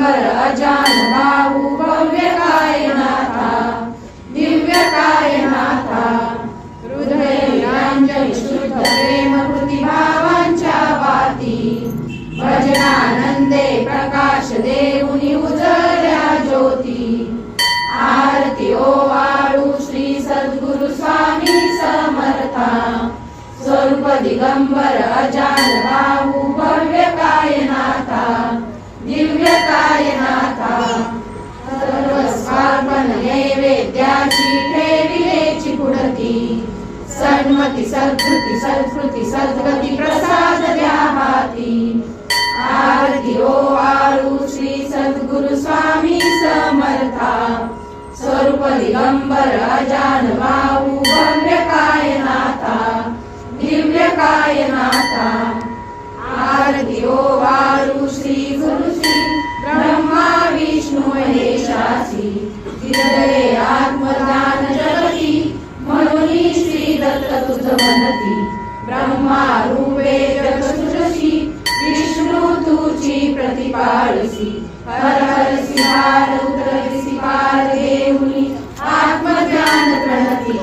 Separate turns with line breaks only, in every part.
दिगंबर अजान भाऊ भव्य कायनाथा दिव्य कायनाथा हृदय निरांजन शुद्ध प्रेम कृती भावांच्या वाती भजनानंदे प्रकाश देऊनी उजळल्या ज्योती आरती ओवाळू श्री सद्गुरु स्वामी समर्था स्वरूप दिगंबर अजान भाऊ भव्य कायनाथा दिव्य कायनाथा सर्वस्वार्पण नैवेद्याची ठेविलेची पुढती सन्मती सद्कृती सत्कृती सद्गती प्रसाद द्या हाती आरती ओवाळू श्री सद्गुरु स्वामी समर्था स्वरूप दिगंबर अजान भाऊ भव्य कायनाथा दिव्य कायनाथा आरती ओवाळू श्री गुरु श्री ब्रह्मा विष्णू महेशासी हृदये आत्मदान जगती म्हणून श्री दत्त तुझ म्हणती ब्रह्मा रूपे जग सृजसी विष्णू तुझी प्रतिपाळसी हर हरसी हार उतरसी पार देऊनी आत्मज्ञान प्रणती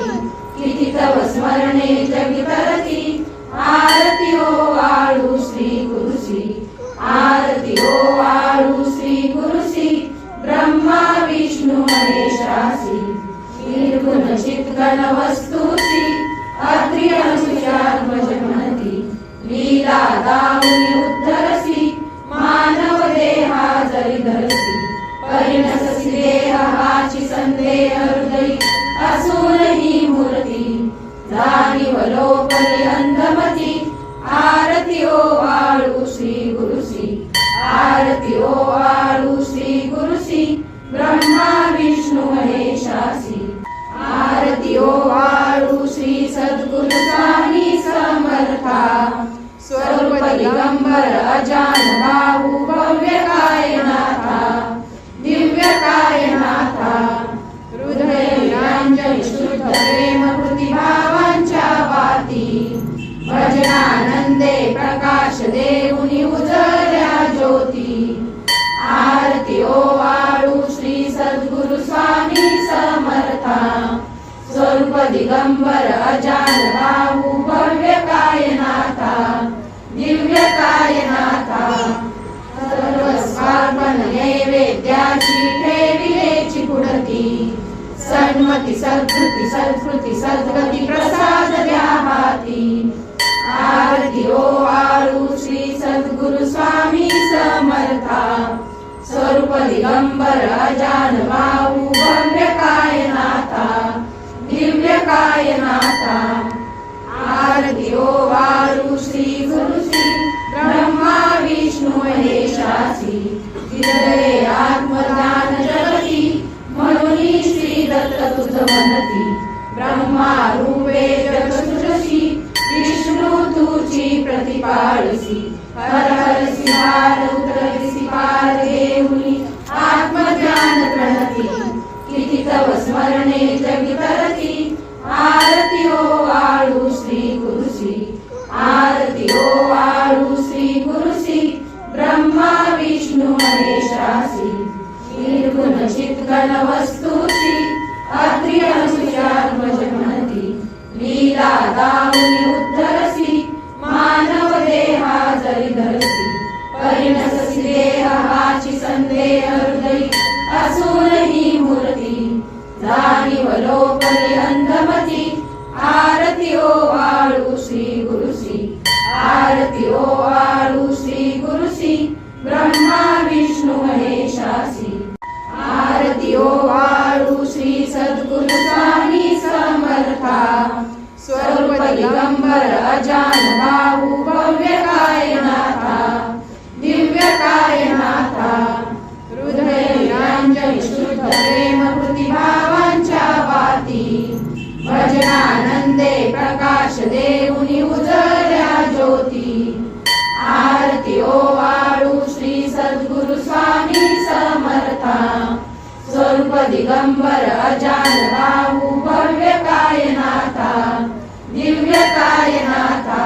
किती तव स्मरणे जगी तरती आरती ओवाळू श्री गुरुसी आरती ओवाळू श्री गुरुसी ब्रह्मा विष्णू महेशासी निर्गुण चित्गण वस्तुसी अत्रि अनुसुचात्मज म्हणती लीला दाऊनी उद्धरसी मानव देहा जरी धरसी परिणससी देह हाची संदेह हृदयी असूनही मूर्ती जाणीव लोपली अंधमती आरती ओवाळू श्री गुरुसी आरती ओवाळू श्री गुरुसी ब्रह्मा विष्णू महेशासी आरती ओवाळू श्री सद्गुरु स्वामी समर्था स्वरूप दिगंबर अजान भाऊ भव्य कायनाथा दिव्य कायनाथा हृदय निरांजन शुद्ध प्रेम कृती भावांच्या वाती भजनानंदे प्रकाश देऊनी उजळल्या ज्योती आरती ओवाळू श्री सद्गुरु स्वामी समर्था स्वरूप दिगंबर अजान भाऊ भव्य कायनाथा दिव्य कायनाथा सर्वस्वार्पण नैवेद्याची ठेविलेची पुढती सन्मती सत्कृती सत्कृती सद्गती प्रसाद द्या हाती आरती ओवाळू श्री सद्गुरु स्वामी समर्था स्वरूप दिगंबर अजान भाऊ भव्य कायनाथा दिव्य कायनाथा आरती ओवाळू श्री गुरुसी ब्रह्मा विष्णू महेशासी हृदये आत्मदान जगती म्हणून श्री दत्त तुझ म्हणती ब्रह्मा रूपे जग सृजसी विष्णू तुझी प्रतिपाळसी हर हरसी हार उतरसी पार देऊनी आत्मज्ञान प्रणती किती तव स्मरणे जगी तरती आरती ओवाळू श्री गुरुसी आरती ओवाळू श्री गुरुसी ब्रह्मा विष्णू महेशासी निर्गुण चित्गण वस्तुसी अत्रि अनुसुचात्मज म्हणती लीला दाऊनी उद्धरसी मानव देहा जरी धरसी परिणससी देह हाची संदेह हृदयी असूनही मूर्ती जाणीव लोपली अंधमती आरती ओवाळू श्री गुरुसी आरती ओवाळू श्री गुरुसी ब्रह्मा विष्णू महेशासी आरती ओवाळू श्री सद्गुरु स्वामी समर्था स्वरूप दिगंबर अजान भाऊ भव्य कायनाथा दिव्य कायनाथा हृदय निरांजन शुद्ध प्रेम कृती भावांच्या वाती भजनानंदे प्रकाश देऊनी उजळल्या ज्योती आरती ओवाळू श्री सद्गुरु स्वामी समर्था स्वरूप दिगंबर अजान भाऊ भव्य कायनाथा दिव्य कायनाथा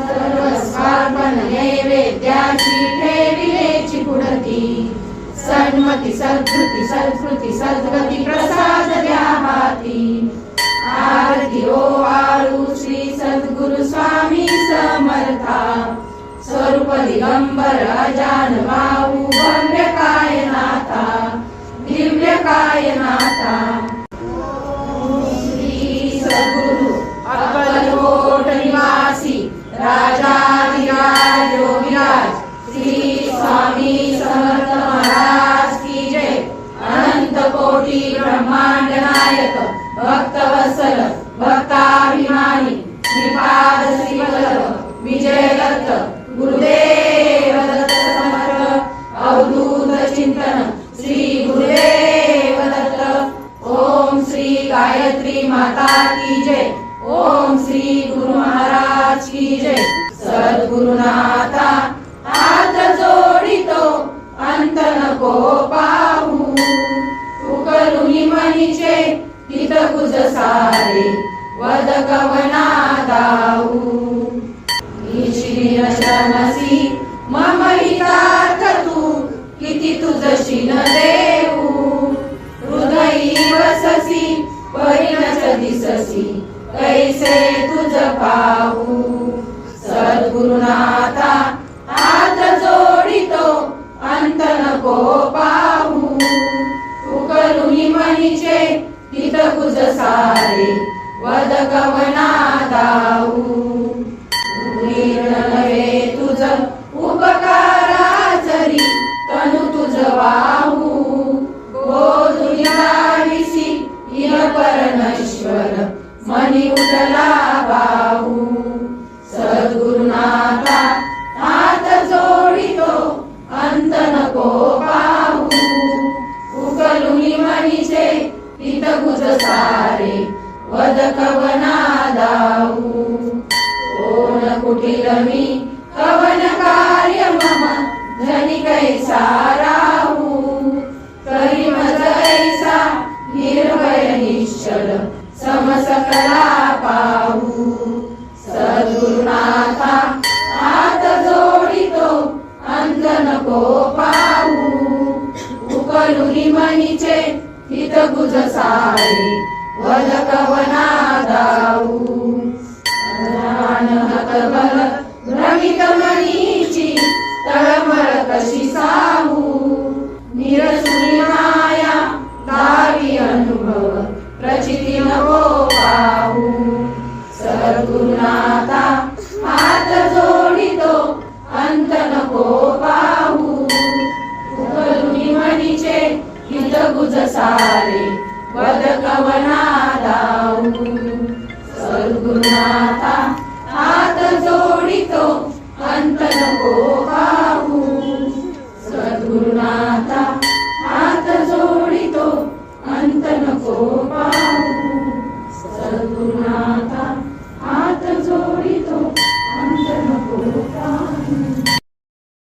सर्वस्वार्पण नैवेद्याची ठेविलेची पुढती सन्मती सद्वृत्ती सद्स्मृती सद्गती प्रसाद द्या हाती आरती ओवाळू श्री सद्गुरु स्वामी समर्था स्वरूप दिगंबर अजान बाहू भव्य कायनाथा दिव्य कायनाथा श्री सद्गुरु अक्कलकोट निवासी राजाधिराज योगीराज श्री स्वामी समर्थ महाराज की जय। अनंत कोटी ब्रह्मांड नायक भक्तवत्सल भक्ताभिमानी श्रीपाद श्रीवल्लभ विजय दत्त गुरुदेव दत्त समर्थ अवधूत चिंतन श्री गुरुदेव दत्त। ओम श्री गायत्री माता की जय। ओम श्री गुरु महाराज की जय। सद्गुरुनाथा हात जोडितो अंत नको पाहू उकलुनी मनीचे हित कुज सारे वद कवना दाऊ श्रमसी मम हितार्थ तू किती तुझशी न देऊ हृदयी वससी परिणच दिससी कैसे तुझ पाहू सद्गुरुनाथा हात जोडितो अंत नको पाहू उकलुनी मनीचे हित कुज सारे वद कवना दाऊ नव्हे तुझ उपकाराचरी तनु तुझ वाहू बोधुनिसी इह परमेश्वर मनी उठला बाहू सद्गुरुनाथा हात जोडितो अंत नको पाहू उकलुनी मनीचे हित कुज सारे वद कवना दाऊ कोण कुटील मी कवन कार्य मम धनी कैसा राहू करी मज ऐसा निर्भय निश्चल समसकला पाहू सद्गुरुनाथा हात जोडितो अंत नको पाहू उकलुनी मनीचे हित गुज सारे वद कवना दाऊ हतबल भ्रमित मनीची तळमळ कशी साहू निरसुनी माया दावी अनुभव प्रचिती नको पाहू सद्गुरुनाथा हात जोडितो अंत नको पाहू उकलुनी मनीचे हित गुज सारे वद कवना दाऊ सद्गुरुनाथा हात जोडितो अंत नको पाहू सद्गुरुनाथा हात जोडितो अंत नको पाहू।